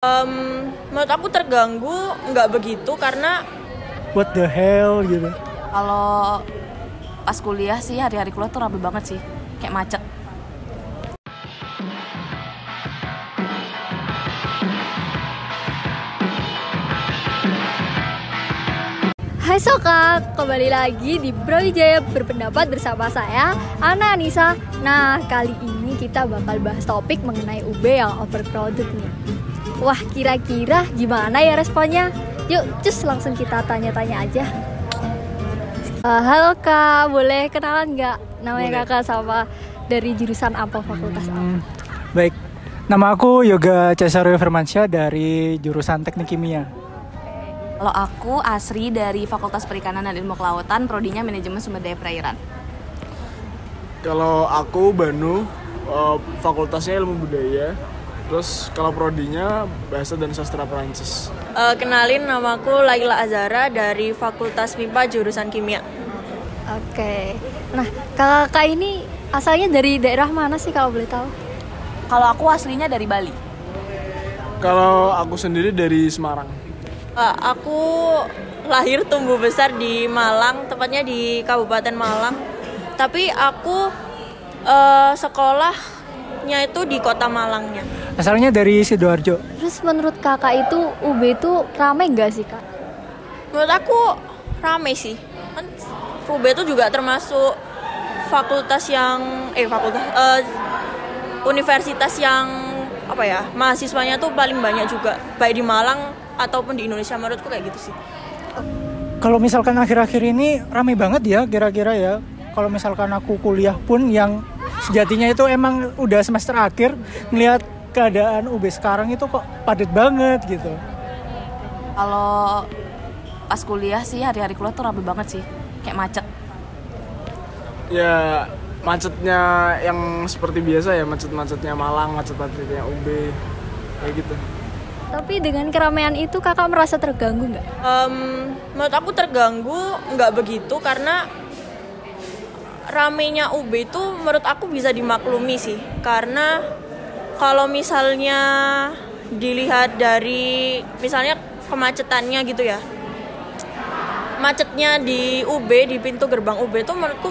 Menurut aku terganggu nggak begitu karena What the hell gitu. Kalau pas kuliah sih hari-hari kuliah tuh rame banget sih, kayak macet. Hai Soka, kembali lagi di Brawijaya Berpendapat bersama saya, Ana Anissa. Nah, kali ini kita bakal bahas topik mengenai UB yang overcrowded nih. Wah, kira-kira gimana ya responnya? Yuk, cus langsung kita tanya-tanya aja. Halo Kak, boleh kenalan nggak? Namanya Kakak sama dari jurusan apa, fakultas apa? Baik, nama aku Yoga Cesaryo Firmansyah dari jurusan Teknik Kimia. Kalau aku Asri dari Fakultas Perikanan dan Ilmu Kelautan, prodinya Manajemen Sumber Daya Perairan. Kalau aku Banu, fakultasnya Ilmu Budaya. Terus kalau prodinya Bahasa dan Sastra Perancis. kenalin namaku Laila Azhara dari Fakultas MIPA jurusan Kimia. Oke. Nah, kakak ini asalnya dari daerah mana sih kalau boleh tahu? Kalau aku aslinya dari Bali. Kalau aku sendiri dari Semarang. Aku lahir tumbuh besar di Malang, tepatnya di Kabupaten Malang. Tapi aku sekolahnya itu di kota Malangnya. Asalnya dari Sidoarjo. Terus menurut kakak itu UB itu rame nggak sih kak? Menurut aku rame sih. Kan UB itu juga termasuk fakultas yang universitas yang mahasiswanya tuh paling banyak juga, baik di Malang ataupun di Indonesia. Menurutku kayak gitu sih. Kalau misalkan akhir-akhir ini rame banget ya kira-kira ya. Kalau misalkan aku kuliah pun yang sejatinya itu emang udah semester akhir, ngelihat keadaan UB sekarang itu kok padat banget gitu. Kalau pas kuliah sih hari-hari kuliah tuh rame banget sih, kayak macet. Ya macetnya yang seperti biasa ya, macet-macetnya Malang, macet-macetnya UB, kayak gitu. Tapi dengan keramaian itu kakak merasa terganggu nggak? Menurut aku terganggu nggak begitu karena ramenya UB itu menurut aku bisa dimaklumi sih. Karena kalau misalnya dilihat dari misalnya kemacetannya gitu ya, macetnya di UB, di pintu gerbang UB itu menurutku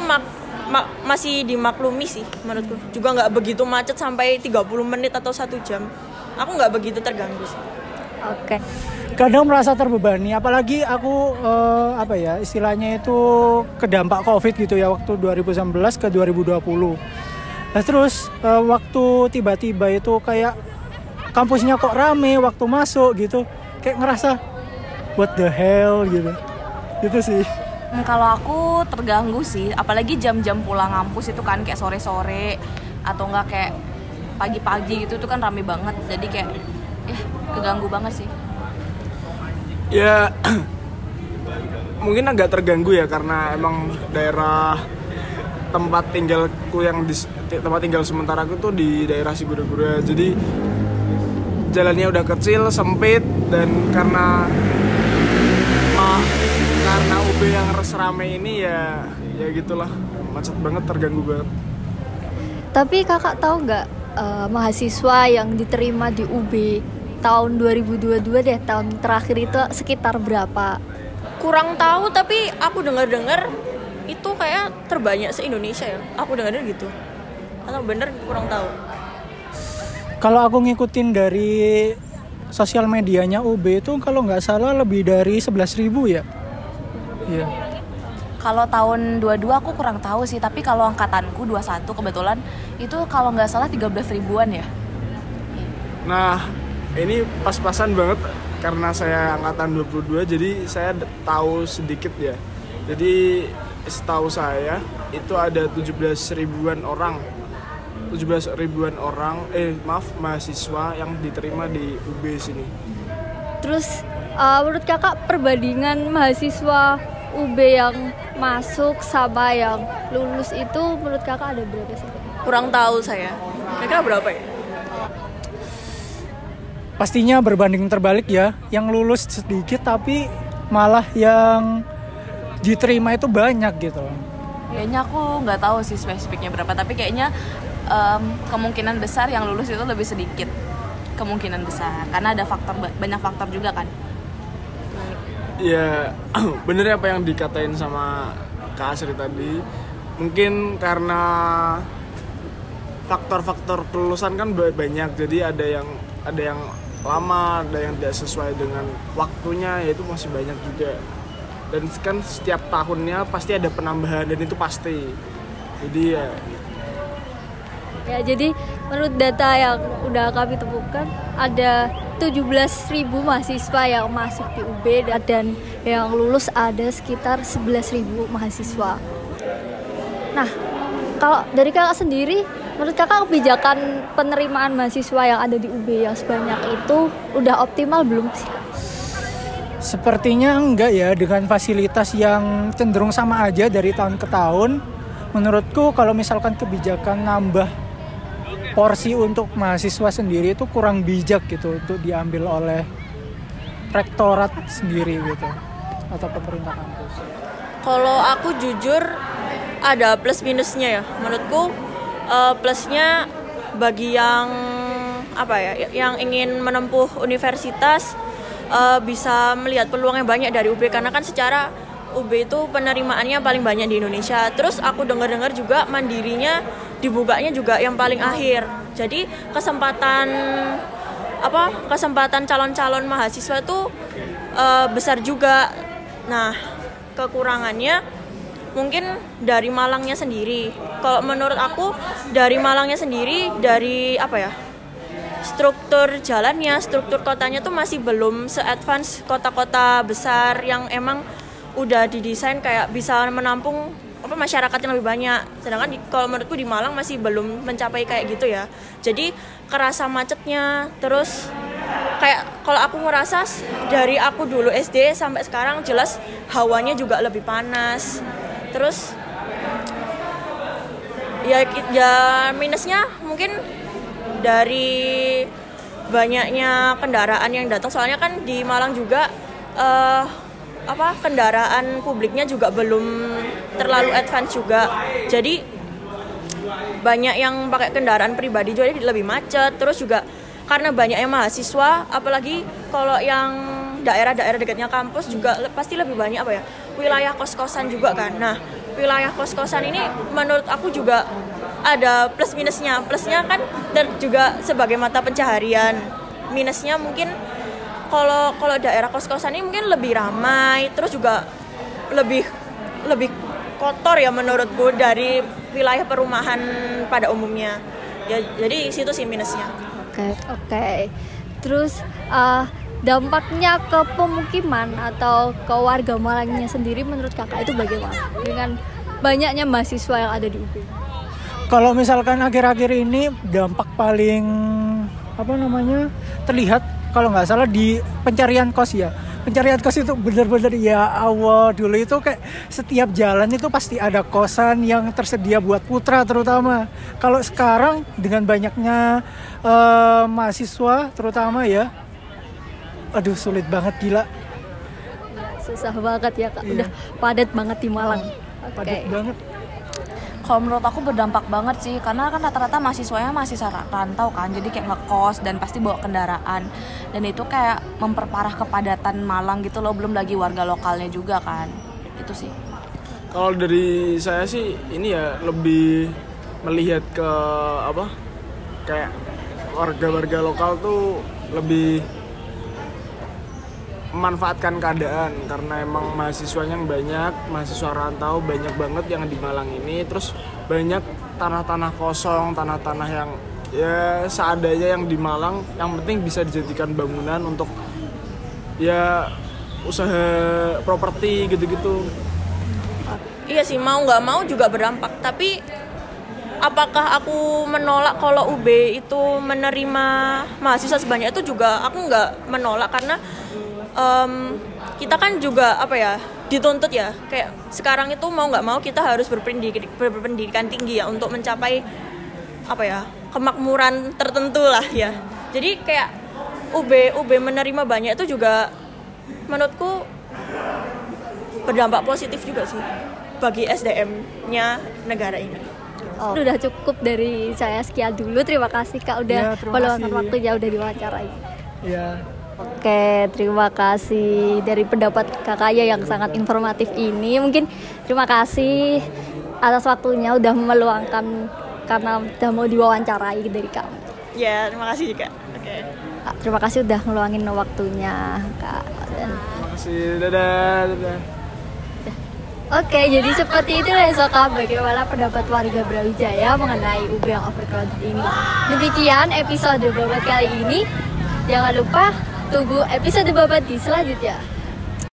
masih dimaklumi sih menurutku. Juga nggak begitu macet sampai 30 menit atau 1 jam. Aku nggak begitu terganggu sih. Oke. Kadang merasa terbebani, apalagi aku istilahnya itu kedampak COVID gitu ya, waktu 2019 ke 2020. Nah terus waktu tiba-tiba itu kayak kampusnya kok rame waktu masuk gitu, kayak ngerasa what the hell gitu. Gitu sih. Kalau aku terganggu sih, apalagi jam-jam pulang kampus itu kan kayak sore-sore atau enggak kayak pagi-pagi gitu tuh kan rame banget. Jadi kayak keganggu banget sih. Ya mungkin agak terganggu ya karena emang daerah tempat tinggalku tempat tinggal sementara aku tuh di daerah Sigura-gura. Jadi jalannya udah kecil, sempit, dan karena UB yang serame ini ya gitulah, macet banget, terganggu banget. Tapi kakak tahu nggak mahasiswa yang diterima di UB tahun 2022 deh, tahun terakhir itu sekitar berapa? Kurang tahu, tapi aku dengar itu kayak terbanyak se-Indonesia ya. Aku dengarnya gitu. Atau bener kurang tahu. Kalau aku ngikutin dari sosial medianya UB itu kalau nggak salah lebih dari 11.000 ya. Iya. Kalau tahun 22 aku kurang tahu sih, tapi kalau angkatanku 21 kebetulan itu kalau nggak salah 13 ribuan ya. Nah, ini pas-pasan banget karena saya angkatan 22, jadi saya tahu sedikit ya. Jadi setahu saya itu ada 17 ribuan orang mahasiswa yang diterima di UB sini. Terus menurut kakak perbandingan mahasiswa UB yang masuk sama yang lulus itu menurut kakak ada berapa sih? Kurang tahu saya. Kira-kira berapa ya? Pastinya berbanding terbalik ya, yang lulus sedikit tapi malah yang diterima itu banyak gitu. Kayaknya aku nggak tahu sih spesifiknya berapa, tapi kayaknya kemungkinan besar yang lulus itu lebih sedikit. kemungkinan besar karena ada banyak faktor juga kan. Ya bener apa yang dikatain sama Kak Asri tadi. Mungkin karena faktor-faktor kelulusan kan banyak, jadi ada yang lama, ada yang tidak sesuai dengan waktunya, yaitu masih banyak juga. Dan kan setiap tahunnya pasti ada penambahan dan itu pasti. Jadi ya jadi menurut data yang udah kami temukan ada 17.000 mahasiswa yang masuk di UB dan yang lulus ada sekitar 11.000 mahasiswa. Nah, kalau dari kakak sendiri, menurut kakak kebijakan penerimaan mahasiswa yang ada di UB yang sebanyak itu udah optimal belum sih? Sepertinya enggak ya, dengan fasilitas yang cenderung sama aja dari tahun ke tahun. Menurutku kalau misalkan kebijakan nambah porsi untuk mahasiswa sendiri itu kurang bijak gitu untuk diambil oleh rektorat sendiri gitu atau pemerintah kampus. Kalau aku jujur ada plus minusnya ya. Menurutku plusnya bagi yang yang ingin menempuh universitas bisa melihat peluang yang banyak dari UB karena kan secara UB itu penerimaannya paling banyak di Indonesia. Terus aku dengar-dengar juga mandirinya dibukanya juga yang paling akhir. Jadi kesempatan calon-calon mahasiswa itu besar juga. Nah, kekurangannya mungkin dari Malangnya sendiri. Kalau menurut aku dari Malangnya sendiri, dari struktur jalannya, struktur kotanya tuh masih belum se-advance kota-kota besar yang emang udah didesain kayak bisa menampung masyarakat yang lebih banyak. Sedangkan kalau menurutku di Malang masih belum mencapai kayak gitu ya. Jadi kerasa macetnya. Terus kayak kalau aku ngerasa dari aku dulu SD sampai sekarang jelas hawanya juga lebih panas. Terus ya minusnya mungkin dari banyaknya kendaraan yang datang, soalnya kan di Malang juga kendaraan publiknya juga belum terlalu advance juga. Jadi banyak yang pakai kendaraan pribadi jadi lebih macet. Terus juga karena banyaknya mahasiswa, apalagi kalau yang daerah-daerah dekatnya kampus juga pasti lebih banyak wilayah kos-kosan juga kan. Nah, wilayah kos-kosan ini menurut aku juga ada plus minusnya. Plusnya kan dan juga sebagai mata pencaharian. Minusnya mungkin kalau daerah kos-kosan ini mungkin lebih ramai, terus juga lebih kotor ya menurutku dari wilayah perumahan pada umumnya. Ya, jadi situ sih minusnya. Oke. Terus dampaknya ke pemukiman atau ke warga Malangnya sendiri menurut kakak itu bagaimana dengan banyaknya mahasiswa yang ada di UB? Kalau misalkan akhir-akhir ini dampak paling terlihat kalau nggak salah di pencarian kos ya. Pencarian kos itu benar-benar ya Allah, dulu itu kayak setiap jalan itu pasti ada kosan yang tersedia buat putra terutama. Kalau sekarang dengan banyaknya mahasiswa terutama ya, aduh sulit banget gila. Susah banget ya Kak, iya. Udah padat banget di Malang. Padat banget. Kalau menurut aku berdampak banget sih, karena kan rata-rata mahasiswanya mahasiswa rantau kan, jadi kayak ngekos dan pasti bawa kendaraan, dan itu kayak memperparah kepadatan Malang gitu loh, belum lagi warga lokalnya juga kan, itu sih. Kalau dari saya sih ini ya lebih melihat ke kayak warga-warga lokal tuh lebih memanfaatkan keadaan karena emang mahasiswanya yang banyak, mahasiswa rantau banyak banget yang di Malang ini. Terus banyak tanah-tanah kosong, tanah-tanah yang ya seadanya yang di Malang, yang penting bisa dijadikan bangunan untuk ya usaha properti gitu-gitu. Iya sih, mau nggak mau juga berdampak. Tapi apakah aku menolak kalau UB itu menerima mahasiswa sebanyak itu? Juga aku nggak menolak karena kita kan juga dituntut ya, kayak sekarang itu mau nggak mau kita harus berpendidikan tinggi ya untuk mencapai kemakmuran tertentu lah ya. Jadi kayak UB menerima banyak itu juga menurutku berdampak positif juga sih bagi SDM-nya negara ini. Oh, udah cukup dari saya, sekian dulu. Terima kasih Kak udah Ya, terima meluangkan kasih. waktunya udah diwawancarai. Ya. Oke, terima kasih dari pendapat kakaknya yang sangat informatif ini. Mungkin terima kasih atas waktunya udah meluangkan karena udah mau diwawancarai dari kami. Ya, terima kasih juga. Oke. Kak, terima kasih udah meluangin waktunya, Kak. Dan Terima kasih, dadah. oke, jadi seperti itu ya Soka, bagaimana pendapat warga Brawijaya mengenai UB yang overcrowded ini. Demikian episode Babat kali ini. Jangan lupa tunggu episode Babat di selanjutnya.